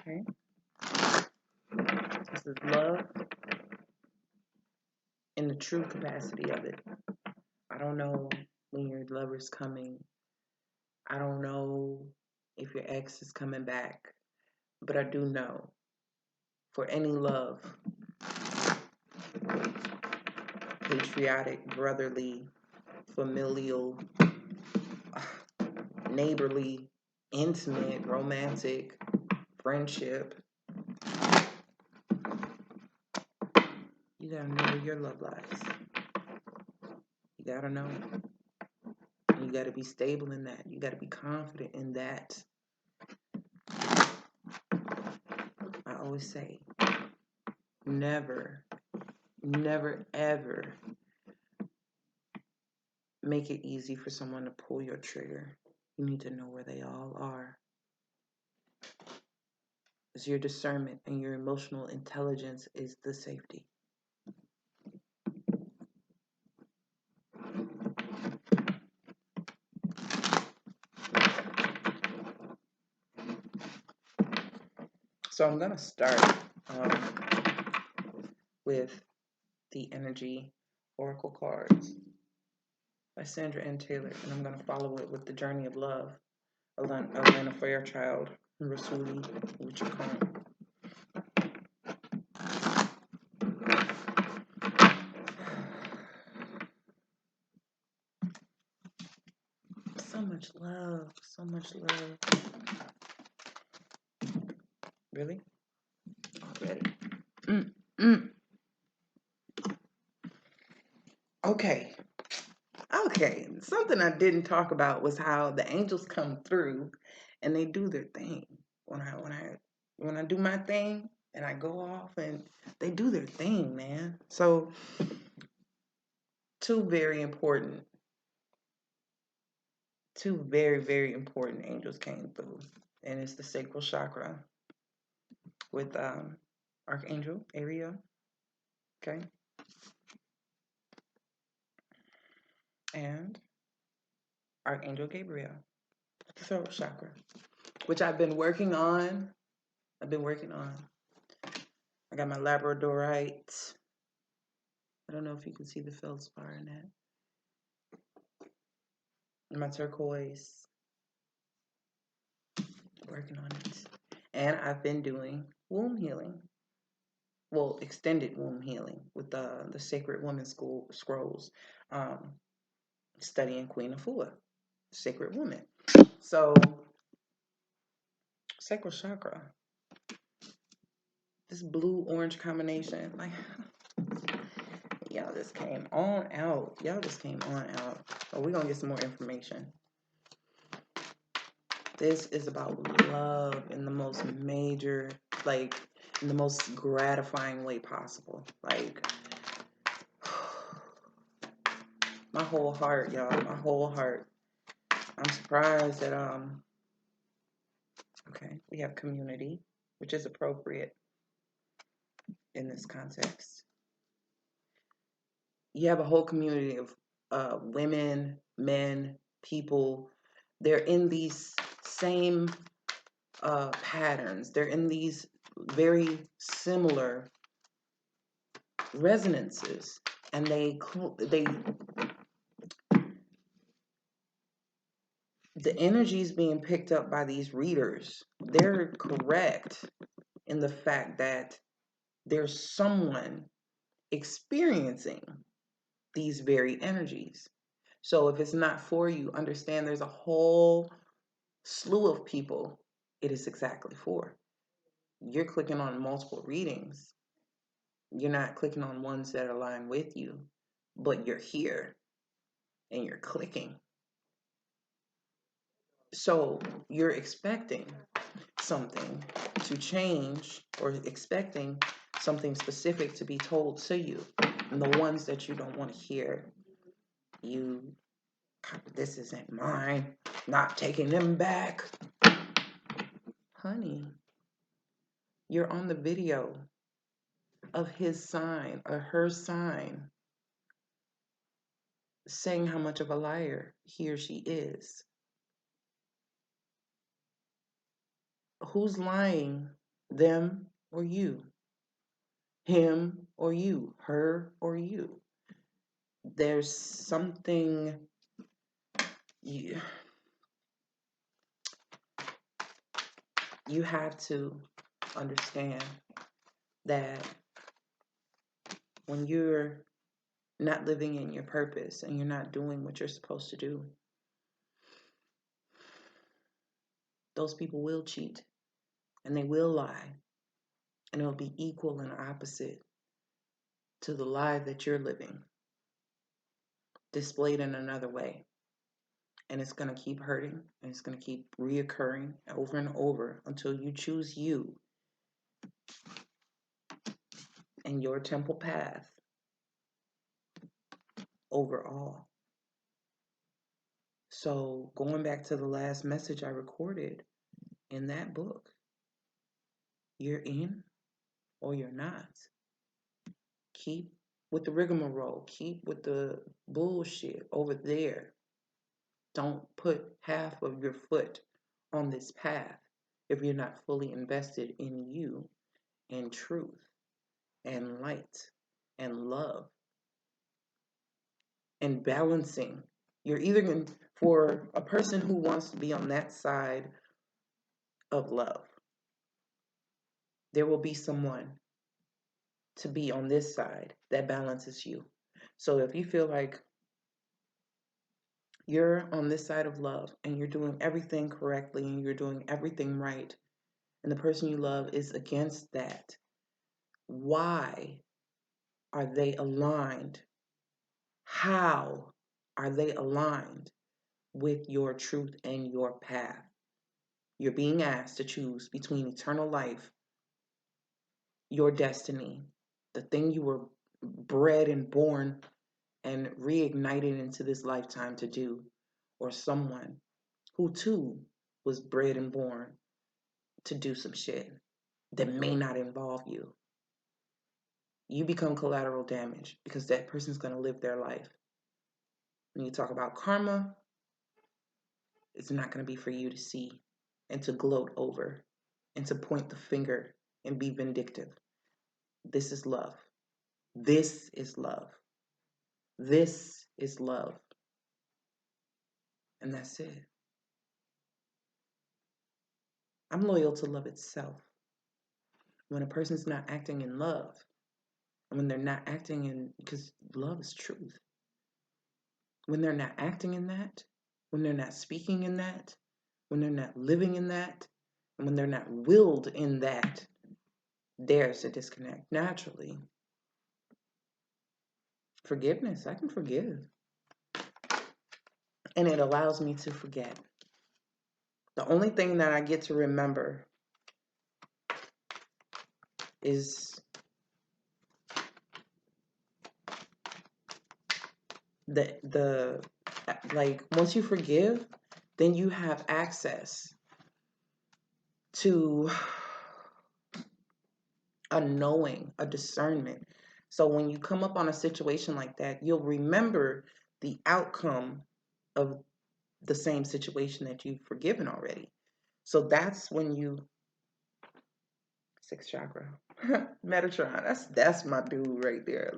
Okay. This is love in the true capacity of it. I don't know when your lover's coming. I don't know if your ex is coming back. But I do know for any love, patriotic, brotherly, familial, neighborly, intimate, romantic, friendship, you gotta know where your love lies. You gotta know. And you gotta be stable in that. You gotta be confident in that. I always say, never, never, ever make it easy for someone to pull your trigger. You need to know where they all are. Because your discernment and your emotional intelligence is the safety. So I'm going to start with the Energy Oracle cards by Sandra N. Taylor, and I'm going to follow it with the Journey of Love, Elena Fairchild, and Rasuli Uchakon. So much love, so much love. Really? Already? Okay. Okay. Something I didn't talk about was how the angels come through and they do their thing. When I do my thing and I go off and they do their thing, man. So two very, very important angels came through. And it's the sacral chakra with Archangel Ariel. Okay. And Archangel Gabriel, the throat chakra, which I've been working on. I got my labradorite. I don't know if you can see the feldspar in that. And my turquoise. Working on it. And I've been doing womb healing. Well, extended womb healing with the Sacred Woman Scrolls. Studying Queen Afua, Sacred Woman. So, sacral chakra. This blue-orange combination, like, y'all just came on out. Oh, we're going to get some more information. This is about love in the most major, like, in the most gratifying way possible. Like, my whole heart, y'all, my whole heart. I'm surprised that, okay, we have community, which is appropriate in this context. You have a whole community of women, men, people. They're in these same patterns. They're in these very similar resonances, and the energies being picked up by these readers, they're correct in the fact that there's someone experiencing these very energies. So if it's not for you, understand there's a whole slew of people it is exactly for. You're clicking on multiple readings. You're not clicking on ones that align with you, but you're here and you're clicking. So you're expecting something to change or expecting something specific to be told to you. And the ones that you don't want to hear, this isn't mine, not taking them back. Honey, you're on the video of his sign or her sign saying how much of a liar he or she is. Who's lying them or you, him or you, her or you. There's something you have to understand that when you're not living in your purpose and you're not doing what you're supposed to do, those people will cheat and they will lie, and it'll be equal and opposite to the lie that you're living, displayed in another way. And it's going to keep hurting, and it's going to keep reoccurring over and over until you choose you and your temple path overall. So going back to the last message I recorded in that book, you're in or you're not. Keep with the rigmarole. Keep with the bullshit over there. Don't put half of your foot on this path if you're not fully invested in you and truth and light and love and balancing. You're either going for a person who wants to be on that side of love, there will be someone to be on this side that balances you. So if you feel like you're on this side of love and you're doing everything correctly and you're doing everything right, and the person you love is against that, why are they aligned? How are they aligned with your truth and your path? You're being asked to choose between eternal life, your destiny, the thing you were bred and born and reignited into this lifetime to do, or someone who too was bred and born to do some shit that may not involve you. You become collateral damage because that person's going to live their life. When you talk about karma, it's not going to be for you to see and to gloat over and to point the finger and be vindictive. This is love. This is love. This is love. And that's it. I'm loyal to love itself. When a person's not acting in love, and when they're not acting in, because love is truth. When they're not acting in that, when they're not speaking in that, when they're not living in that, and when they're not willed in that, there's a disconnect naturally. Forgiveness, I can forgive. And it allows me to forget. The only thing that I get to remember is the like once you forgive, then you have access to a knowing, a discernment. So when you come up on a situation like that, you'll remember the outcome of the same situation that you've forgiven already. So that's when you sixth chakra. Metatron. That's my dude right there.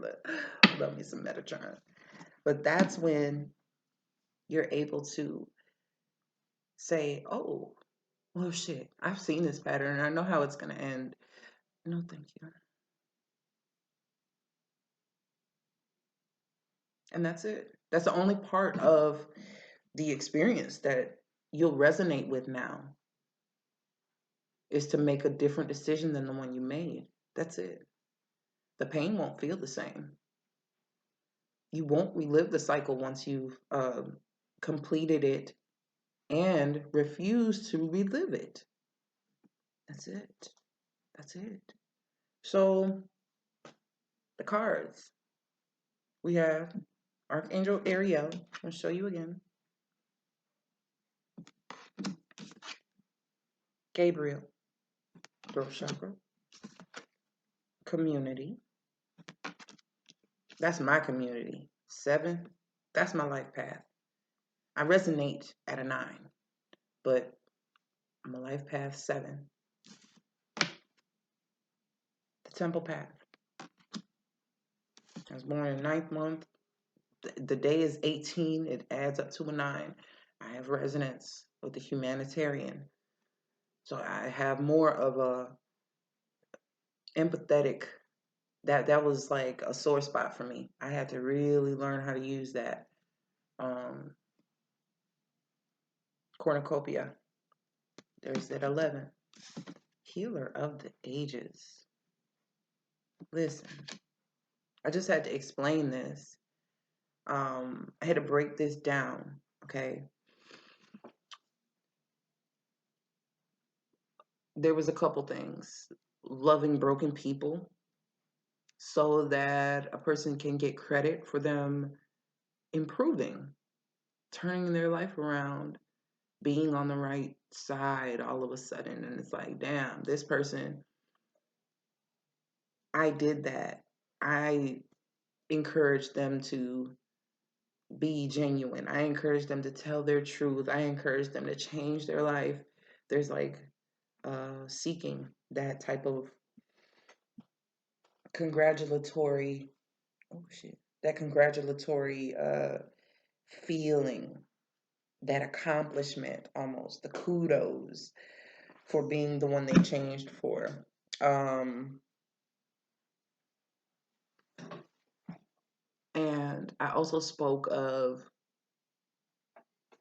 Love me some Metatron. But that's when you're able to say, oh, well, shit, I've seen this pattern and I know how it's going to end. No, thank you. And that's it. That's the only part of the experience that you'll resonate with now, is to make a different decision than the one you made. That's it. The pain won't feel the same. You won't relive the cycle once you've completed it and refuse to relive it. That's it. That's it. So the cards. We have Archangel Ariel. I'll show you again. Gabriel. Throat chakra. Community. That's my community. 7. That's my life path. I resonate at a 9, but I'm a life path 7. Temple Path. I was born in ninth month. The day is 18. It adds up to a 9. I have resonance with the humanitarian. So I have more of a empathetic. That was like a sore spot for me. I had to really learn how to use that. Cornucopia. There's that 11. Healer of the ages. Listen, I just had to explain this. I had to break this down, okay? There was a couple things. Loving broken people so that a person can get credit for them improving, turning their life around, being on the right side all of a sudden. And it's like, damn, this person, I did that. I encouraged them to be genuine. I encourage them to tell their truth. I encourage them to change their life. There's like seeking that type of congratulatory, oh shit, that congratulatory feeling, that accomplishment almost, the kudos for being the one they changed for. And I also spoke of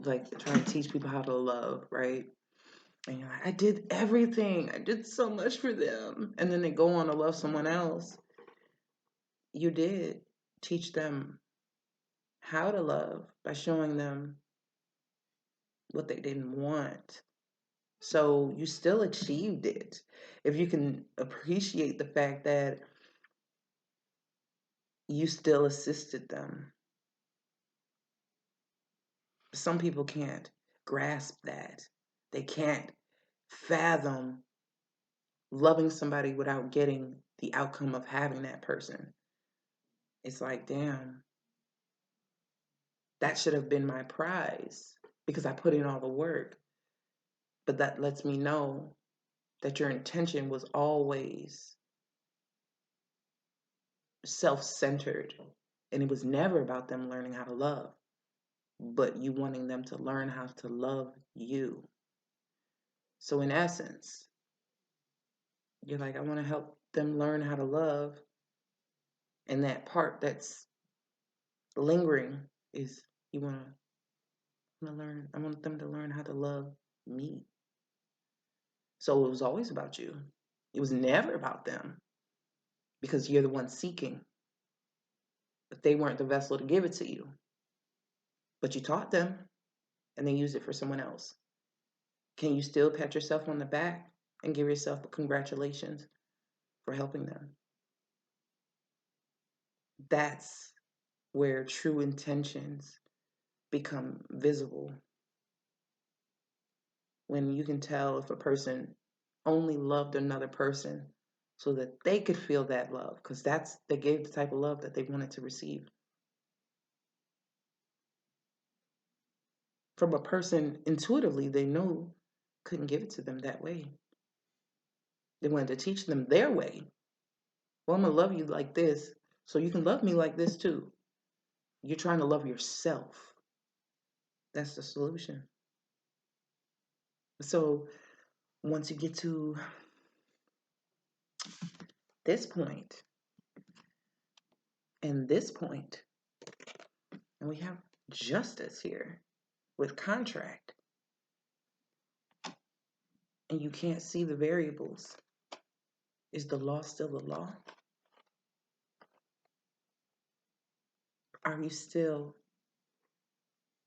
like trying to teach people how to love, right? And you're like, I did everything. I did so much for them. And then they go on to love someone else. You did teach them how to love by showing them what they didn't want. So you still achieved it. If you can appreciate the fact that you still assisted them. Some people can't grasp that. They can't fathom loving somebody without getting the outcome of having that person. It's like, damn, that should have been my prize because I put in all the work. But that lets me know that your intention was always self-centered, and it was never about them learning how to love, but you wanting them to learn how to love you. So in essence, you're like, I want to help them learn how to love, and that part that's lingering is you want to learn. I want them to learn how to love me. So it was always about you. It was never about them because you're the one seeking. But they weren't the vessel to give it to you. But you taught them and they used it for someone else. Can you still pat yourself on the back and give yourself congratulations for helping them? That's where true intentions become visible. When you can tell if a person only loved another person so that they could feel that love, because they gave the type of love that they wanted to receive from a person intuitively they knew couldn't give it to them that way. They wanted to teach them their way. Well, I'm gonna love you like this so you can love me like this too. You're trying to love yourself. That's the solution. So once you get to this point and this point, and we have justice here with contract, and you can't see the variables, is the law still the law? Are you still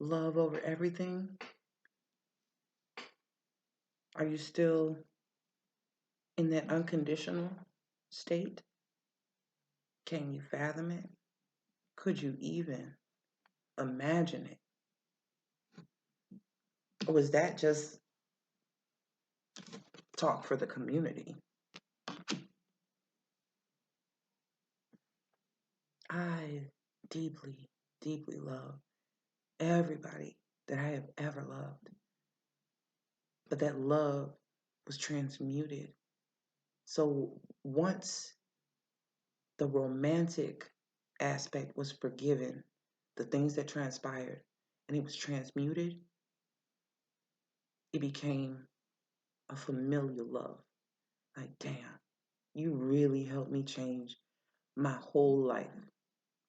love over everything? Are you still in that unconditional state? Can you fathom it? Could you even imagine it? Or was that just talk for the community? I deeply, deeply love everybody that I have ever loved. But that love was transmuted. So once the romantic aspect was forgiven, the things that transpired, and it was transmuted, it became a familial love. Like, damn, you really helped me change my whole life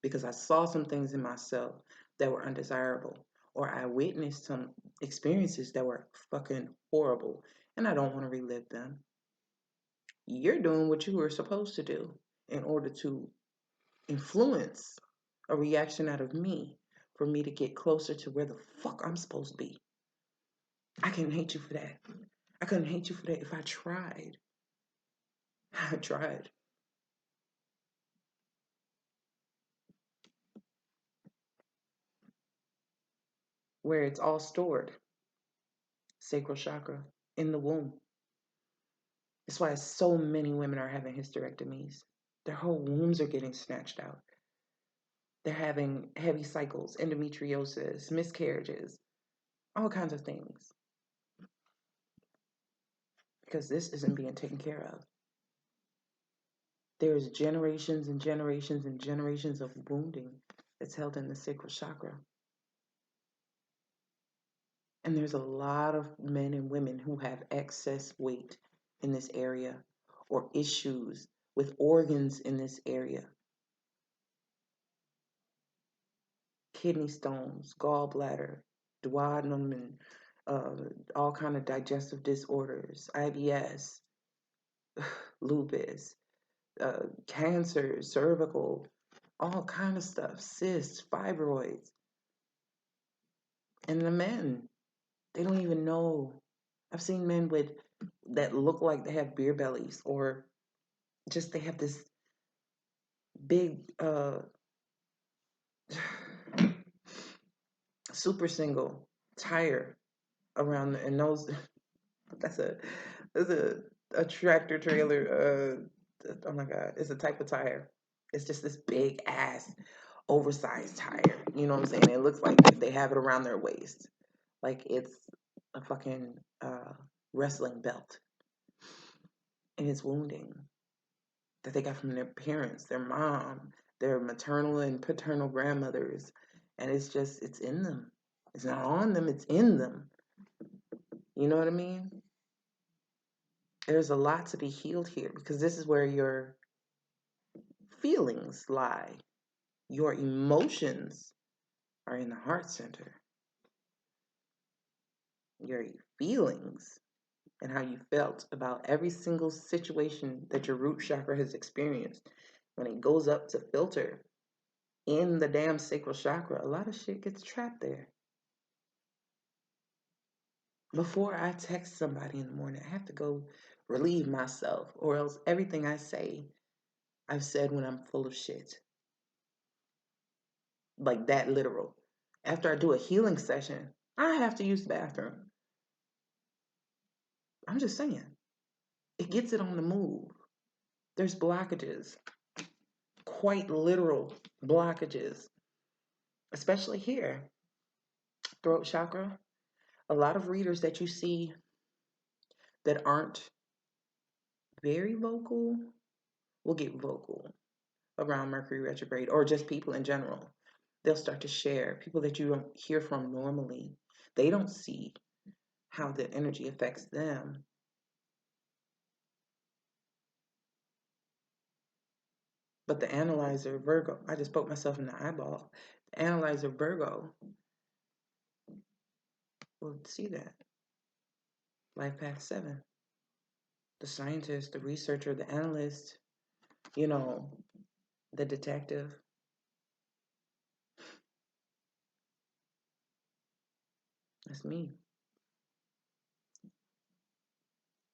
because I saw some things in myself that were undesirable, or I witnessed some experiences that were fucking horrible, and I don't want to relive them. You're doing what you were supposed to do in order to influence a reaction out of me for me to get closer to where the fuck I'm supposed to be. I can't hate you for that. I couldn't hate you for that if I tried. I tried. Where it's all stored, sacral chakra in the womb. That's why so many women are having hysterectomies. Their whole wombs are getting snatched out. They're having heavy cycles, endometriosis, miscarriages, all kinds of things. Because this isn't being taken care of. There's generations and generations and generations of wounding that's held in the sacral chakra. And there's a lot of men and women who have excess weight in this area or issues with organs in this area. Kidney stones, gallbladder, duodenum, and all kind of digestive disorders, IBS, lupus, cancer, cervical, all kind of stuff, cysts, fibroids. And the men, they don't even know. I've seen men with that look like they have beer bellies, or just they have this big super single tire around and those that's a tractor trailer oh my god, it's a type of tire. It's just this big ass oversized tire, you know what I'm saying? It looks like they have it around their waist like it's a fucking wrestling belt, and it's wounding that they got from their parents, their mom, their maternal and paternal grandmothers, and it's in them. It's not on them, it's in them. You know what I mean? There's a lot to be healed here because this is where your feelings lie. Your emotions are in the heart center. Your feelings and how you felt about every single situation that your root chakra has experienced, when it goes up to filter in the damn sacral chakra, a lot of shit gets trapped there. Before I text somebody in the morning, I have to go relieve myself, or else everything I say, I've said when I'm full of shit. Like that literal. After I do a healing session, I have to use the bathroom. I'm just saying. It gets it on the move. There's blockages, quite literal blockages, especially here. Throat chakra. A lot of readers that you see that aren't very vocal will get vocal around Mercury retrograde, or just people in general. They'll start to share. People that you don't hear from normally, they don't see how the energy affects them. But the analyzer Virgo, I just poked myself in the eyeball. The analyzer Virgo will see that. Life Path 7. The scientist, the researcher, the analyst, you know, the detective. That's me.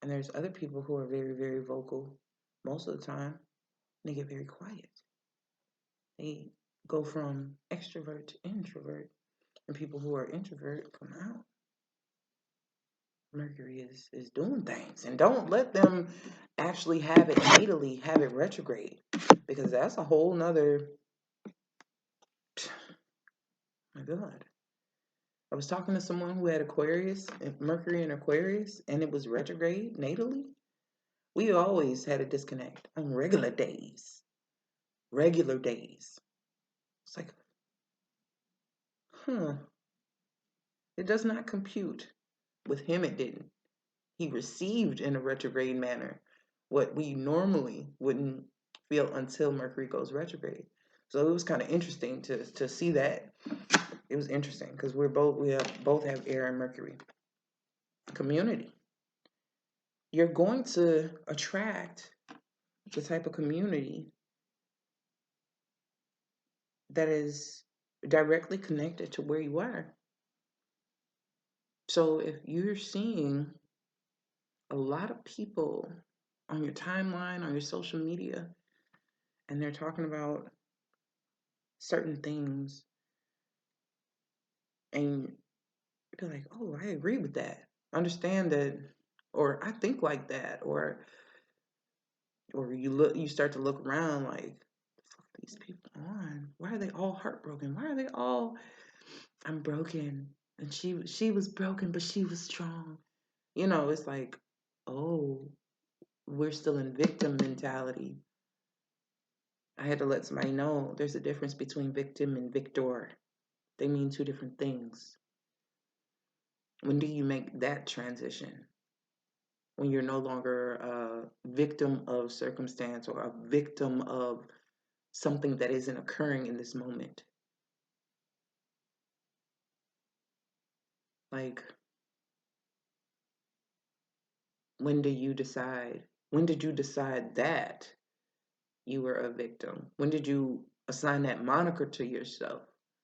And there's other people who are very, very vocal most of the time. They get very quiet. They go from extrovert to introvert. And people who are introvert come out. Mercury is doing things. And don't let them actually have it natally, have it retrograde. Because that's a whole nother. My God. I was talking to someone who had Aquarius, Mercury in Aquarius, and it was retrograde natally. We always had a disconnect on regular days. regular days. It's like, huh, it does not compute. With him, it didn't. He received in a retrograde manner what we normally wouldn't feel until Mercury goes retrograde. So it was kind of interesting to see that. It was interesting because both have air and Mercury. Community. You're going to attract the type of community that is directly connected to where you are. So if you're seeing a lot of people on your timeline, on your social media, and they're talking about certain things, and you're like, oh, I agree with that. Understand that, or I think like that, or you start to look around like, fuck these people on. Why are they all heartbroken? Why are they all, I'm broken, and she was broken, but she was strong. It's like, oh, we're still in victim mentality. I had to let somebody know there's a difference between victim and victor. They mean two different things. When do you make that transition? When you're no longer a victim of circumstance or a victim of something that isn't occurring in this moment. Like, when do you decide? When did you decide that you were a victim? When did you assign that moniker to yourself?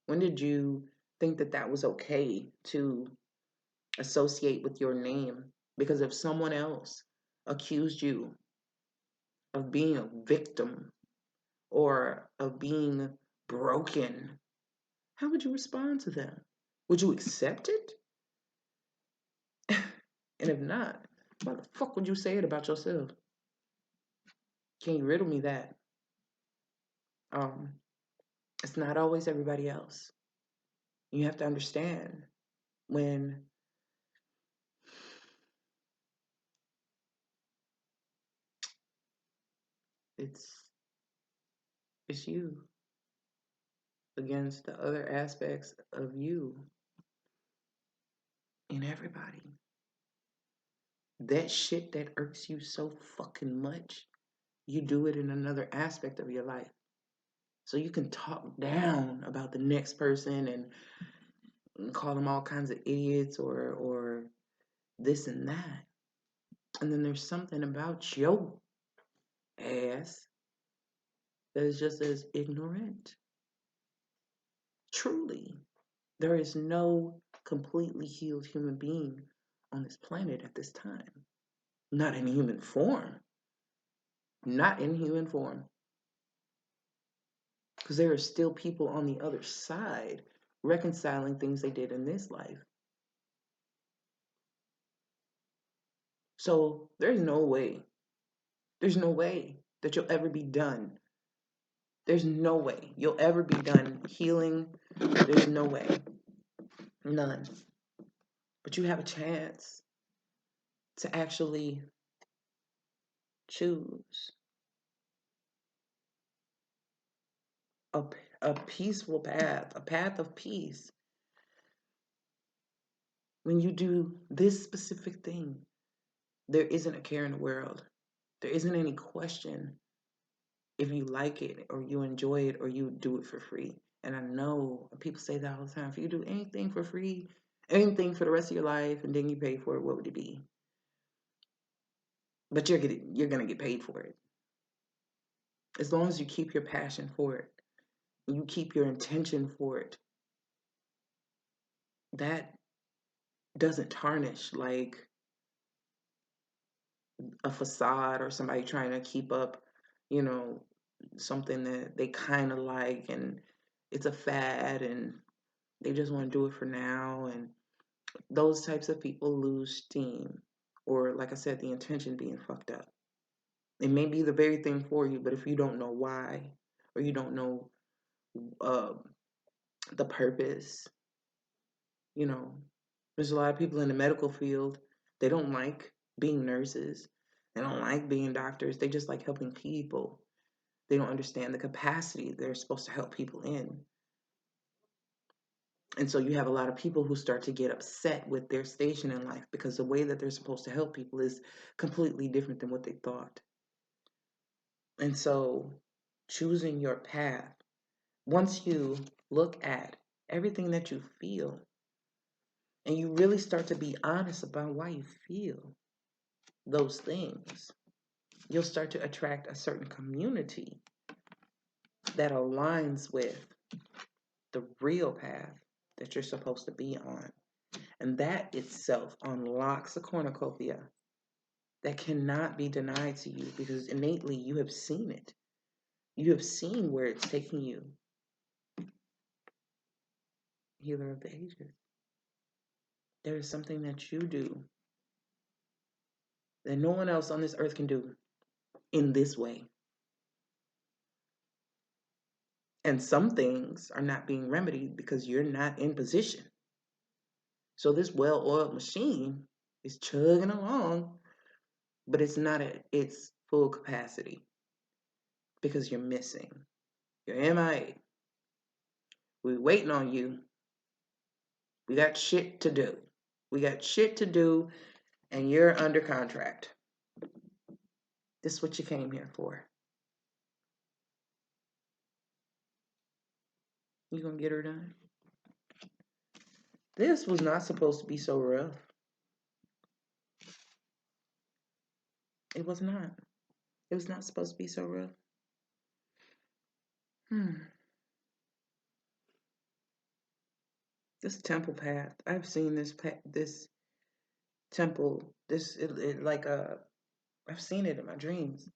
When did you think that that was okay to associate with your name? Because if someone else accused you of being a victim or of being broken, how would you respond to them? Would you accept it? And if not, why the fuck would you say it about yourself? Can you riddle me that? Um, it's not always everybody else. You have to understand when it's it's you against the other aspects of you in everybody. That shit that irks you so fucking much, you do it in another aspect of your life. So you can talk down about the next person and call them all kinds of idiots or this and that. And then there's something about your ass that is just as ignorant. Truly. There is no completely healed human being on this planet at this time. Not in human form. Not in human form. Because there are still people on the other side reconciling things they did in this life. So there's no way that you'll ever be done. There's no way you'll ever be done healing. There's no way. None. But you have a chance to actually choose a, a peaceful path, a path of peace. When you do this specific thing, there isn't a care in the world. There isn't any question if you like it or you enjoy it or you do it for free. And I know people say that all the time. If you do anything for free, anything for the rest of your life, and then you pay for it, what would it be? But you're gonna get paid for it. As long as you keep your passion for it, you keep your intention for it, that doesn't tarnish like a facade or somebody trying to keep up, you know, something that they kind of like and it's a fad and they just want to do it for now. And those types of people lose steam, or like I said, the intention being fucked up. It may be the very thing for you, but if you don't know why or you don't know uh, the purpose, you know, there's a lot of people in the medical field, they don't like being nurses. They don't like being doctors. They just like helping people. They don't understand the capacity they're supposed to help people in. And so you have a lot of people who start to get upset with their station in life because the way that they're supposed to help people is completely different than what they thought. And so choosing your path, once you look at everything that you feel and you really start to be honest about why you feel those things, you'll start to attract a certain community that aligns with the real path that you're supposed to be on. And that itself unlocks a cornucopia that cannot be denied to you because innately you have seen it. You have seen where it's taking you. Healer of the ages. There is something that you do that no one else on this earth can do in this way. And some things are not being remedied because you're not in position. So this well-oiled machine is chugging along, but it's not at its full capacity because you're missing. You're MIA. We're waiting on you. We got shit to do. We got shit to do, and you're under contract. This is what you came here for. You gonna get her done? This was not supposed to be so rough. It was not. It was not supposed to be so rough. This temple path. I've seen this this temple. I've seen it in my dreams.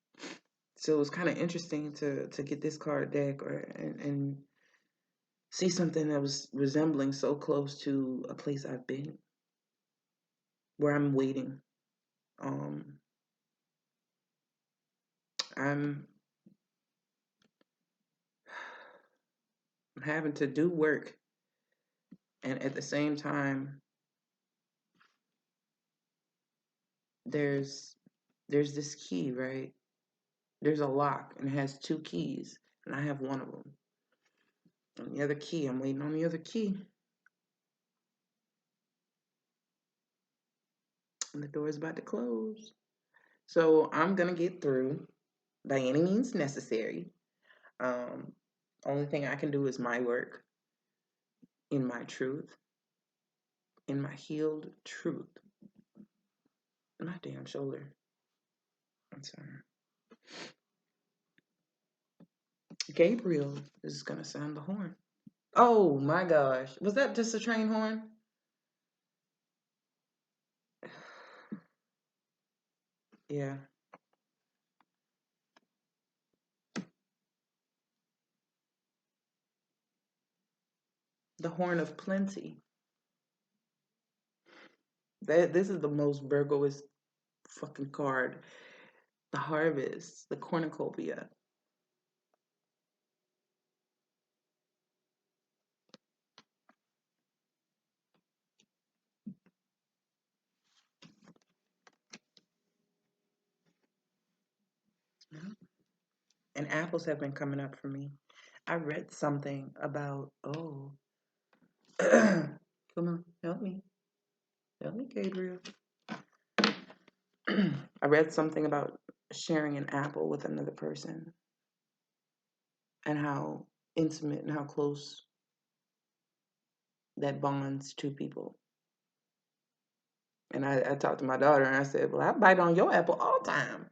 So it was kind of interesting to get this card deck and see something that was resembling so close to a place I've been, where I'm waiting. I'm having to do work, and at the same time, there's this key, right? There's a lock, and it has 2 keys, and I have one of them. And the other key, I'm waiting on the other key. And the door is about to close. So I'm going to get through by any means necessary. Only thing I can do is my work in my truth, in my healed truth. My damn shoulder. I'm sorry. Gabriel is going to sound the horn. Oh my gosh. Was that just a train horn? Yeah. The horn of plenty. This is the most Virgoist fucking card. The harvest, the cornucopia. And apples have been coming up for me. I read something about, come on, help me. Help me, Gabriel. I read something about sharing an apple with another person and how intimate and how close that bonds two people. And I talked to my daughter and I said, well, I bite on your apple all the time.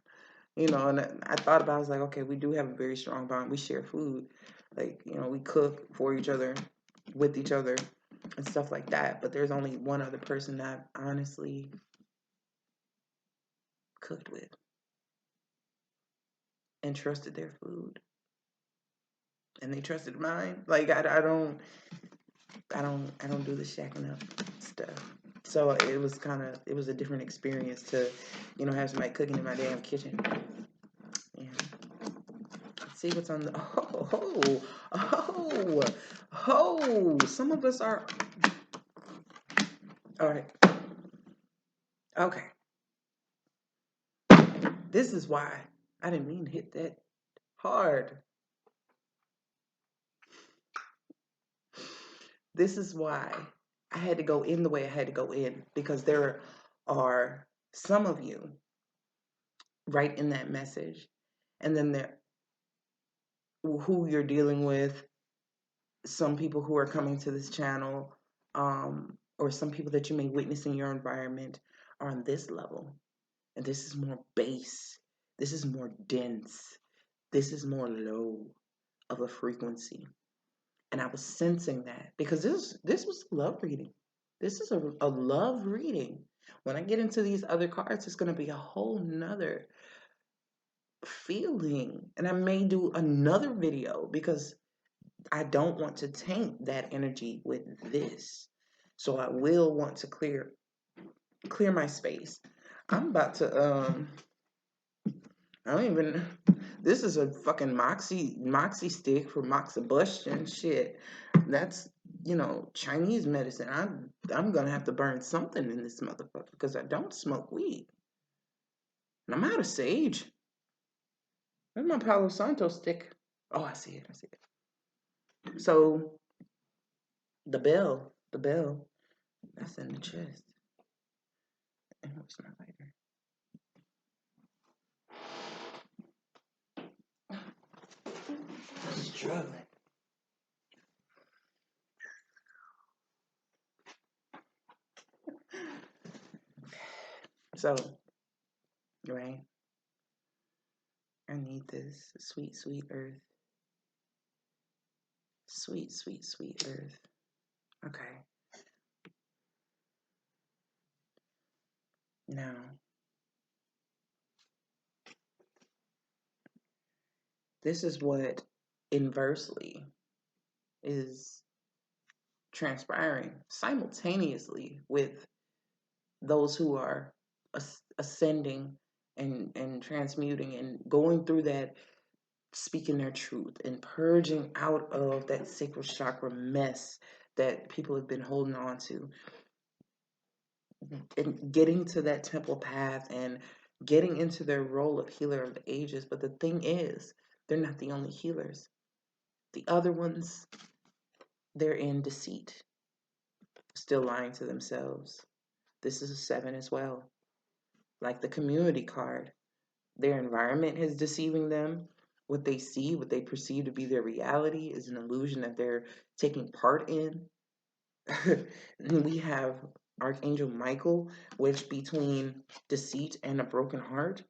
And I thought about it, I was like, okay, we do have a very strong bond. We share food. Like, we cook for each other, with each other, and stuff like that. But there's only one other person that I've honestly cooked with and trusted their food. And they trusted mine. Like, I don't do the shacking up stuff. So it was a different experience to, have somebody cooking in my damn kitchen. Yeah. Let's see what's on the, some of us are, all right. Okay. This is why I didn't mean to hit that hard. This is why I had to go in the way I had to go in, because there are some of you right in that message, and then there who you're dealing with, some people who are coming to this channel, or some people that you may witness in your environment are on this level. And this is more base. This is more dense. This is more low of a frequency. And I was sensing that because this was a love reading. This is a love reading. When I get into these other cards, it's going to be a whole nother feeling. And I may do another video because I don't want to taint that energy with this. So I will want to clear my space. I'm about to I don't even, this is a fucking moxie stick for moxibustion shit. That's, Chinese medicine. I'm gonna have to burn something in this motherfucker because I don't smoke weed. And I'm out of sage. Where's my Palo Santo stick? Oh, I see it. So the bell, that's in the chest. And what's my lighter? Struggling. So, right, I need this sweet, sweet earth. Sweet, sweet, sweet earth. Okay. Now, this is what inversely is transpiring simultaneously with those who are ascending and transmuting and going through that, speaking their truth and purging out of that sacral chakra mess that people have been holding on to, and getting to that temple path and getting into their role of healer of the ages. But the thing is, they're not the only healers. The other ones, they're in deceit, still lying to themselves. This is a 7 as well. Like the community card, their environment is deceiving them. What they see, what they perceive to be their reality, is an illusion that they're taking part in. We have Archangel Michael, which between deceit and a broken heart.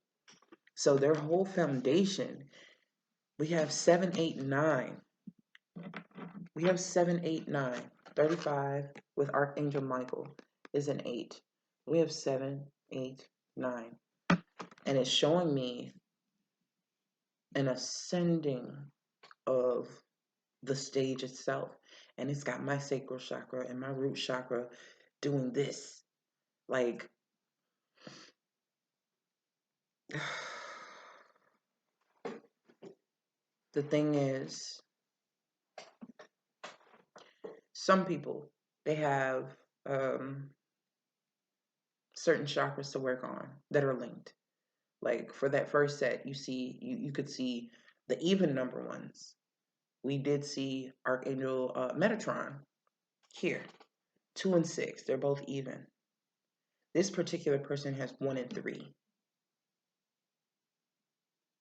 So their whole foundation, we have 7, 8, 9. We have 7, 8, 9. 35 with Archangel Michael is an 8. We have 7, 8, 9. And it's showing me an ascending of the stage itself. And it's got my sacral chakra and my root chakra doing this. Like, the thing is, some people, they have certain chakras to work on that are linked. Like for that first set, you could see the even number ones. We did see Archangel Metatron here, 2 and 6. They're both even. This particular person has 1 and 3.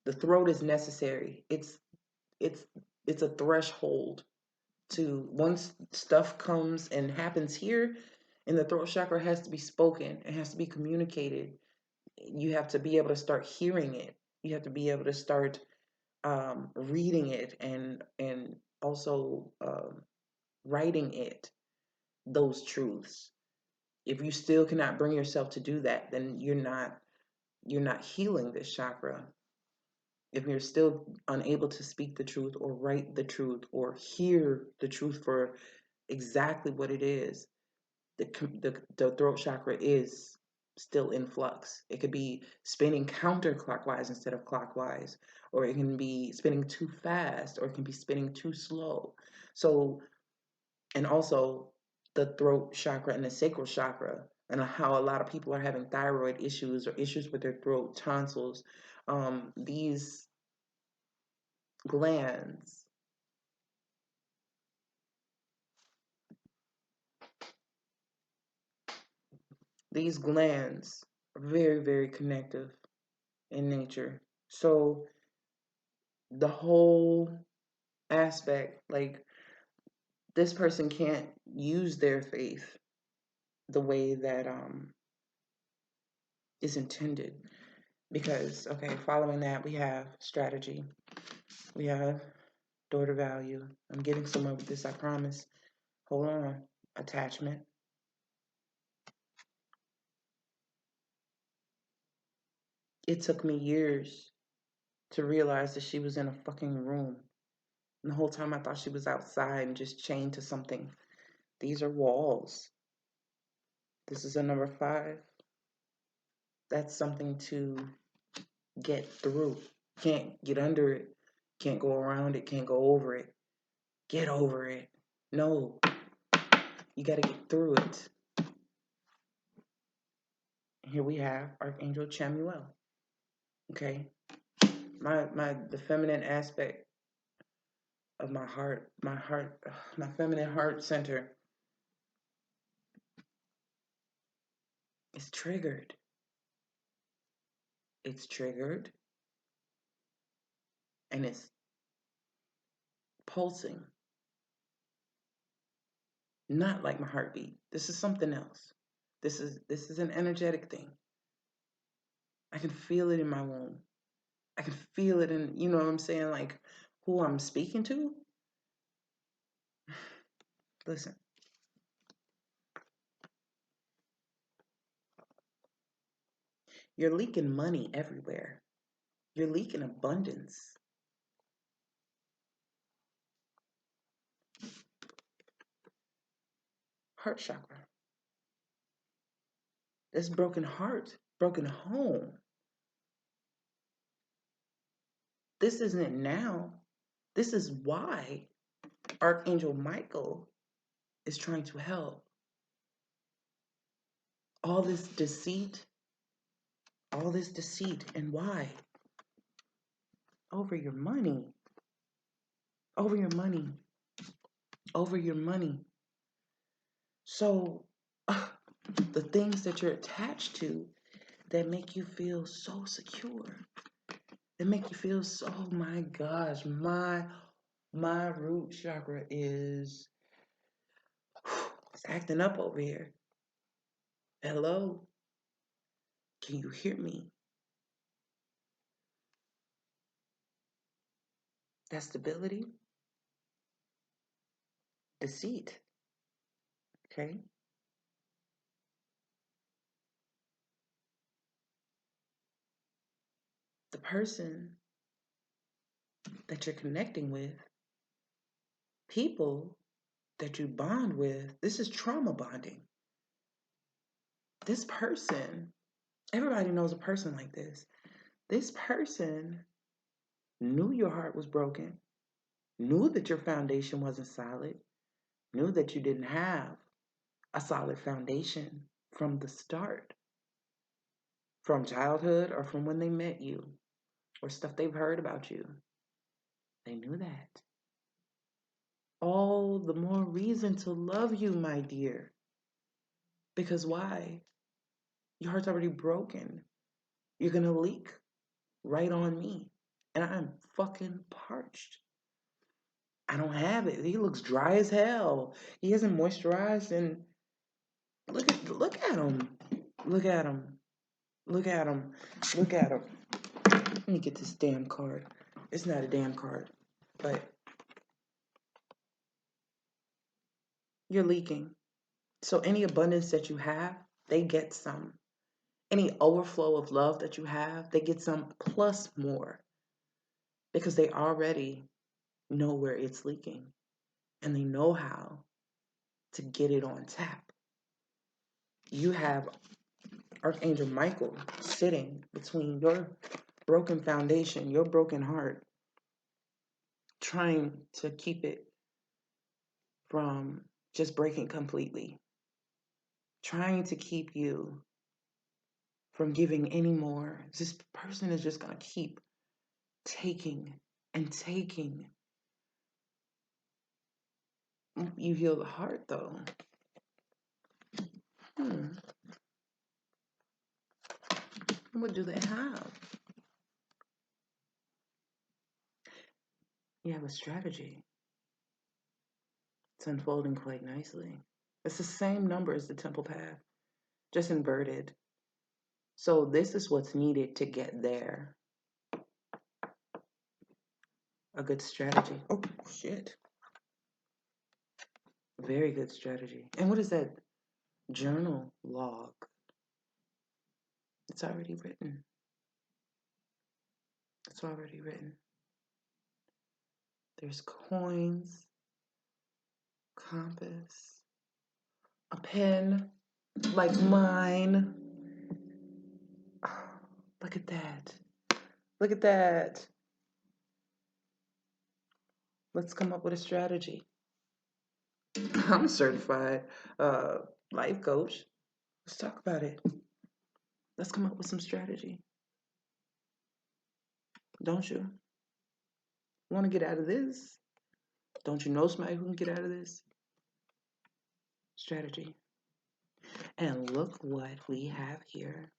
The throat is necessary. It's a threshold to, once stuff comes and happens here, and the throat chakra has to be spoken. It has to be communicated. You have to be able to start hearing it. You have to be able to start reading it and also writing it, those truths. If you still cannot bring yourself to do that, then you're not healing this chakra. If you're still unable to speak the truth or write the truth or hear the truth for exactly what it is, the throat chakra is still in flux. It could be spinning counterclockwise instead of clockwise, or it can be spinning too fast, or it can be spinning too slow. So, and also the throat chakra and the sacral chakra, and how a lot of people are having thyroid issues or issues with their throat, tonsils. These glands. These glands are very, very connective in nature. So the whole aspect, like this person can't use their faith the way that is intended. Because, okay, following that, we have strategy. We have daughter value. I'm getting somewhere with this, I promise. Hold on. Attachment. It took me years to realize that she was in a fucking room. And the whole time I thought she was outside and just chained to something. These are walls. This is a number 5. That's something to get through. Can't get under it. Can't go around it. Can't go over it. Get over it. No. You got to get through it. Here we have Archangel Chamuel. Okay. The feminine aspect of my heart, my feminine heart center is triggered. It's triggered and it's pulsing. Not like my heartbeat. This is something else. This is an energetic thing. I can feel it in my womb. I can feel it in, you know what I'm saying, like who I'm speaking to. Listen. You're leaking money everywhere. You're leaking abundance. Heart chakra. This broken heart, broken home. This isn't now. This is why Archangel Michael is trying to help. All this deceit, and why? Over your money. Over your money. Over your money. So, the things that you're attached to that make you feel so secure, that make you feel so, oh my gosh, my root chakra is it's acting up over here. Hello? Can you hear me? That stability, deceit, okay? The person that you're connecting with, people that you bond with, this is trauma bonding. This person, everybody knows a person like this. This person knew your heart was broken, knew that your foundation wasn't solid, knew that you didn't have a solid foundation from the start, from childhood or from when they met you or stuff they've heard about you. They knew that. All the more reason to love you, my dear. Because why? Your heart's already broken. You're going to leak right on me. And I'm fucking parched. I don't have it. He looks dry as hell. He hasn't moisturized and look at him. Look at him. Look at him. Look at him. Let me get this damn card. It's not a damn card. But you're leaking. So any abundance that you have, they get some. Any overflow of love that you have, they get some plus more. Because they already know where it's leaking. And they know how to get it on tap. You have Archangel Michael sitting between your broken foundation, your broken heart, trying to keep it from just breaking completely, trying to keep you from giving any more. This person is just going to keep taking and taking. You heal the heart, though. What do they have? You have a strategy. It's unfolding quite nicely. It's the same number as the temple path, just inverted. So this is what's needed to get there. A good strategy. Oh, shit. Very good strategy. And what is that? Journal log. It's already written. It's already written. There's coins, compass, a pen like mine. Oh, look at that. Look at that. Let's come up with a strategy. I'm a certified life coach. Let's talk about it. Let's come up with some strategy. Don't you? Want to get out of this? Don't you know somebody who can get out of this? Strategy. And look what we have here.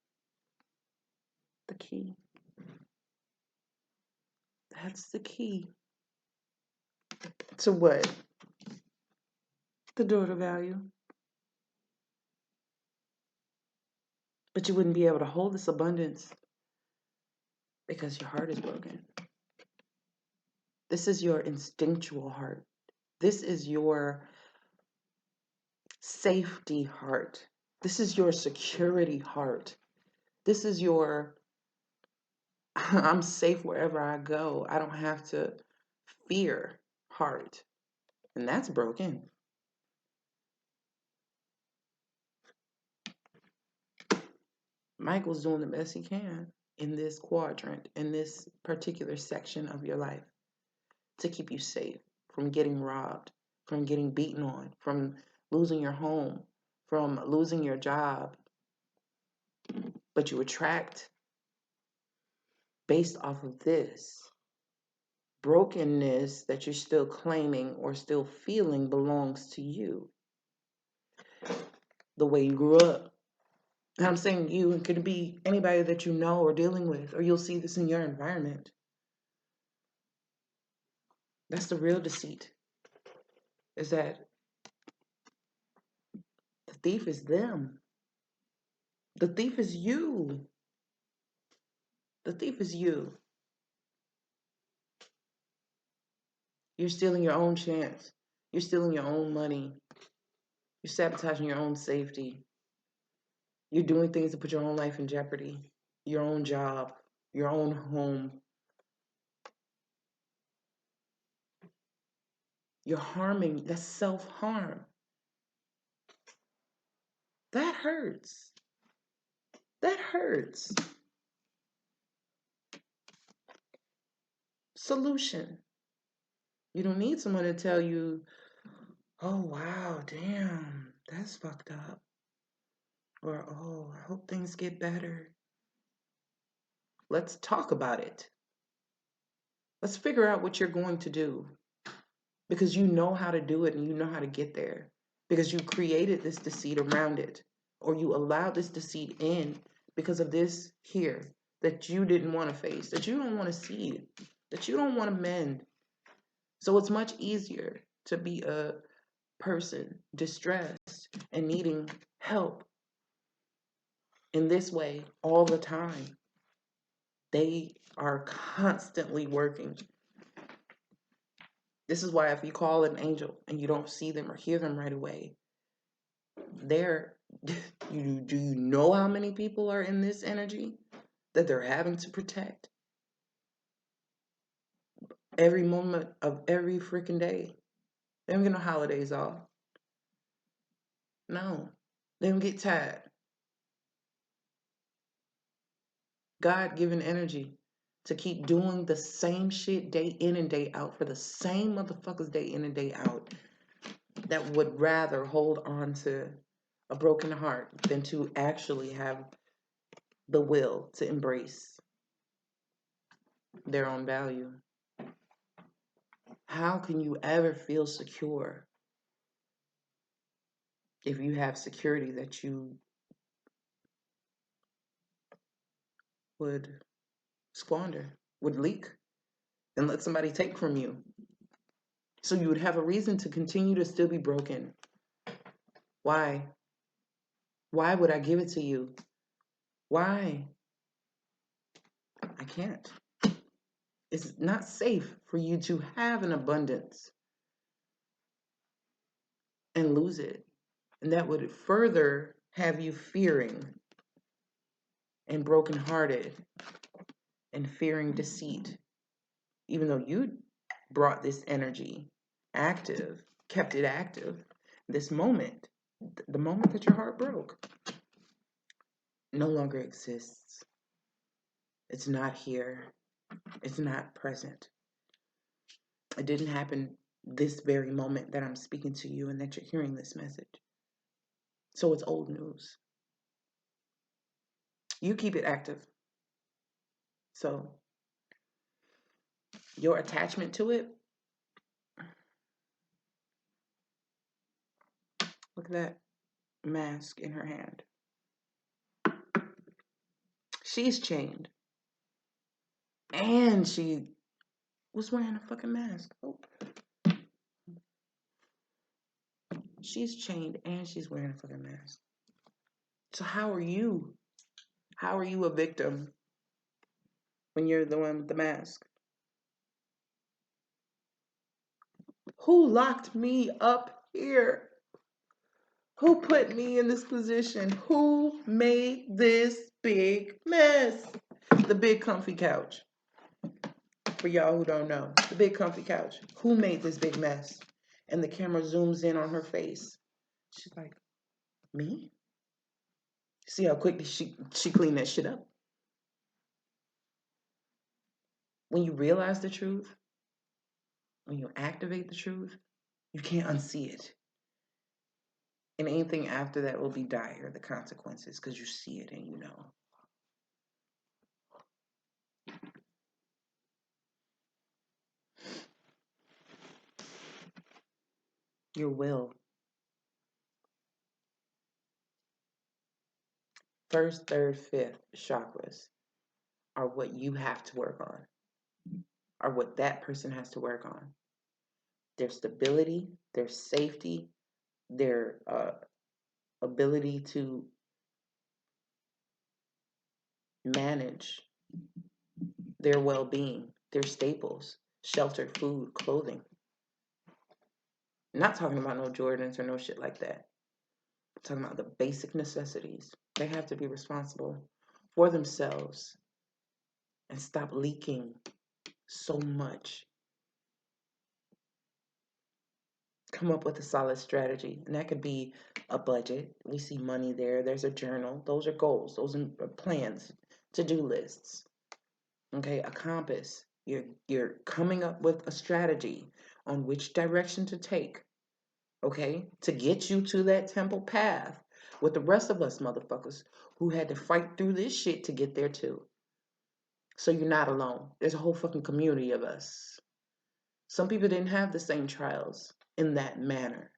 The key. That's the key. To what? The door to value. But you wouldn't be able to hold this abundance because your heart is broken. This is your instinctual heart. This is your safety heart. This is your security heart. This is your, I'm safe wherever I go. I don't have to fear heart. And that's broken. Michael's doing the best he can in this quadrant, in this particular section of your life, to keep you safe from getting robbed, from getting beaten on, from losing your home, from losing your job. But you attract based off of this brokenness that you're still claiming or still feeling belongs to you. The way you grew up. And I'm saying you, it could be anybody that you know or dealing with, or you'll see this in your environment. That's the real deceit. Is that the thief is them. The thief is you. The thief is you. You're stealing your own chance. You're stealing your own money. You're sabotaging your own safety. You're doing things to put your own life in jeopardy. Your own job, your own home. You're harming. That's self-harm. That hurts. That hurts. Solution. You don't need someone to tell you, oh, wow, damn, that's fucked up. Or, oh, I hope things get better. Let's talk about it. Let's figure out what you're going to do. Because you know how to do it and you know how to get there. Because you created this deceit around it. Or you allowed this deceit in because of this here that you didn't want to face, that you don't want to see, that you don't want to mend. So it's much easier to be a person distressed and needing help in this way all the time. They are constantly working. This is why if you call an angel and you don't see them or hear them right away, they're do you know how many people are in this energy that they're having to protect every moment of every freaking day? They don't get no holidays off. No, they don't get tired. God-given energy to keep doing the same shit day in and day out for the same motherfuckers day in and day out that would rather hold on to a broken heart than to actually have the will to embrace their own value. How can you ever feel secure if you have security that you would squander, would leak, and let somebody take from you? So you would have a reason to continue to still be broken. Why? Why would I give it to you? Why? I can't. It's not safe for you to have an abundance and lose it. And that would further have you fearing and brokenhearted and fearing deceit, even though you brought this energy active, kept it active. This moment, the moment that your heart broke, no longer exists. It's not here. It's not present. It didn't happen this very moment that I'm speaking to you and that you're hearing this message. So it's old news. You keep it active. So your attachment to it, look at that mask in her hand. She's chained. And she was wearing a fucking mask. Oh. She's chained and she's wearing a fucking mask. So how are you? How are you a victim when you're the one with the mask? Who locked me up here? Who put me in this position? Who made this big mess? The big comfy couch. For y'all who don't know, the big comfy couch. Who made this big mess? And the camera zooms in on her face. She's like, me? See how quickly she cleaned that shit up? When you realize the truth, when you activate the truth, you can't unsee it. And anything after that will be dire, the consequences, because you see it and you know. Your will. First, third, fifth chakras are what you have to work on, are what that person has to work on. Their stability, their safety, their ability to manage their well being, their staples, shelter, food, clothing. I'm not talking about no Jordans or no shit like that. I'm talking about the basic necessities. They have to be responsible for themselves and stop leaking so much. Come up with a solid strategy. And that could be a budget. We see money there. There's a journal. Those are goals. Those are plans, to-do lists. Okay, a compass. You're coming up with a strategy on which direction to take. Okay, to get you to that temple path with the rest of us motherfuckers who had to fight through this shit to get there too. So you're not alone. There's a whole fucking community of us. Some people didn't have the same trials in that manner.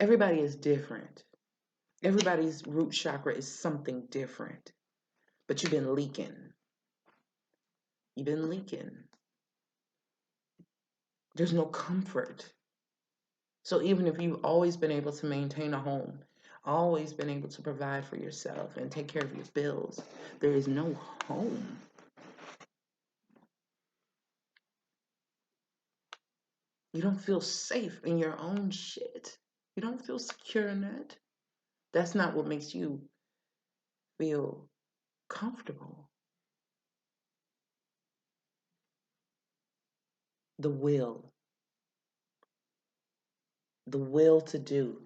Everybody is different. Everybody's root chakra is something different. But you've been leaking. You've been leaking. There's no comfort. So even if you've always been able to maintain a home, always been able to provide for yourself and take care of your bills, there is no home. You don't feel safe in your own shit. You don't feel secure in that. That's not what makes you feel comfortable. The will. The will to do.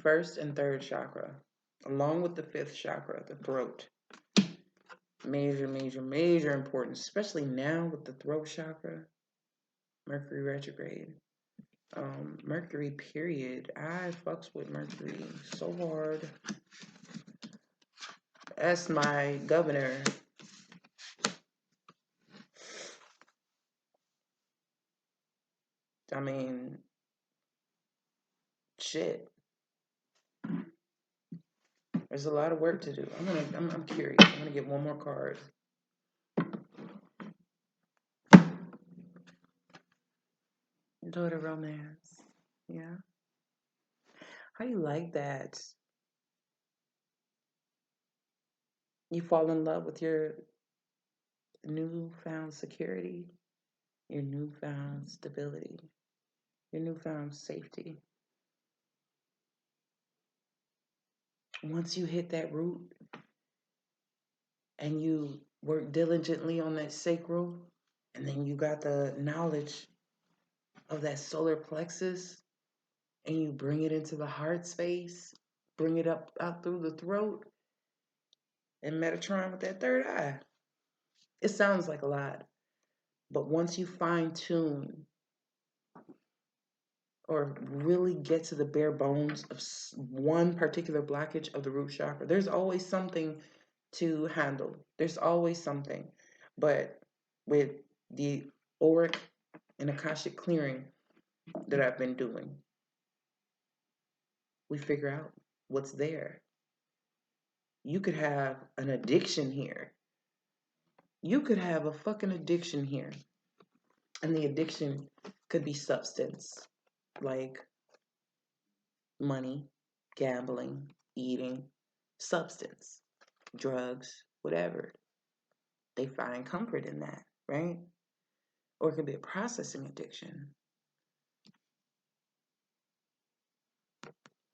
First and third chakra, along with the fifth chakra, the throat. Major, major, major importance, especially now with the throat chakra, Mercury retrograde. Mercury, period. I fucks with Mercury so hard. That's my governor. I mean, shit. There's a lot of work to do. I'm curious. I'm gonna get one more card. Daughter romance. Yeah. How do you like that? You fall in love with your newfound security, your newfound stability, your newfound safety. Once you hit that root and you work diligently on that sacral, and then you got the knowledge of that solar plexus, and you bring it into the heart space, bring it up out through the throat, and Metatron with that third eye. It sounds like a lot, but once you fine tune or really get to the bare bones of one particular blockage of the root chakra, there's always something to handle. There's always something. But with the auric and Akashic clearing that I've been doing, we figure out what's there. You could have an addiction here. You could have a fucking addiction here. And the addiction could be substance, like money, gambling, eating, substance, drugs, whatever. They find comfort in that, right? Or it could be a processing addiction,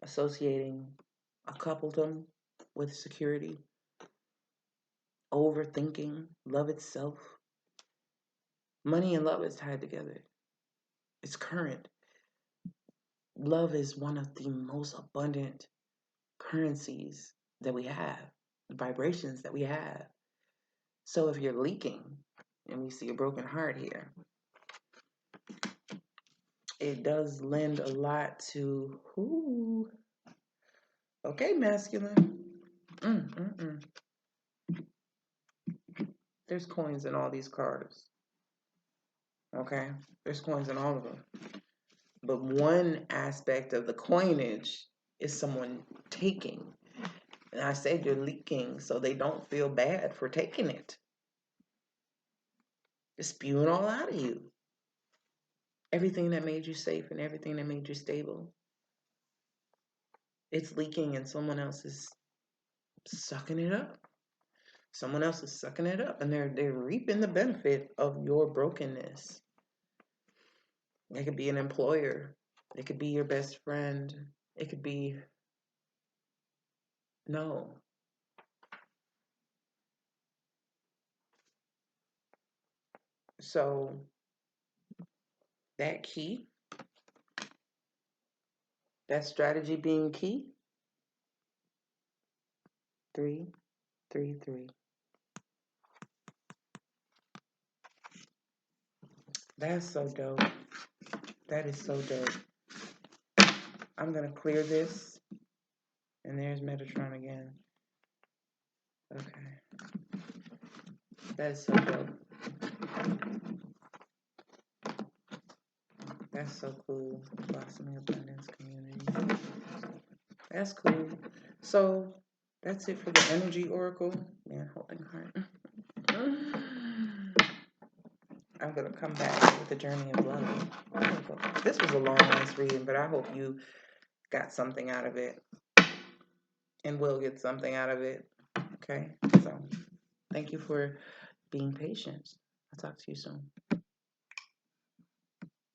associating a coupledom with security, overthinking, love itself. Money and love is tied together. It's current. Love is one of the most abundant currencies that we have, vibrations that we have. So if you're leaking, and we see a broken heart here, it does lend a lot to, ooh, okay, masculine. There's coins in all these cards. Okay? There's coins in all of them. But one aspect of the coinage is someone taking. And I said you're leaking so they don't feel bad for taking it. It's spewing all out of you. Everything that made you safe and everything that made you stable, it's leaking and someone else is sucking it up. Someone else is sucking it up and they're reaping the benefit of your brokenness. It could be an employer. It could be your best friend. It could be no. So that key, that strategy being key, 333. That's so dope. That is so dope. I'm gonna clear this. And there's Metatron again. Okay. That is so dope. That's so cool. Blossoming Abundance Community. That's cool. So that's it for the energy oracle. Man, holding heart. I'm gonna come back with the journey of love. This was a long, nice reading, but I hope you got something out of it and will get something out of it. Okay, so thank you for being patient. I'll talk to you soon.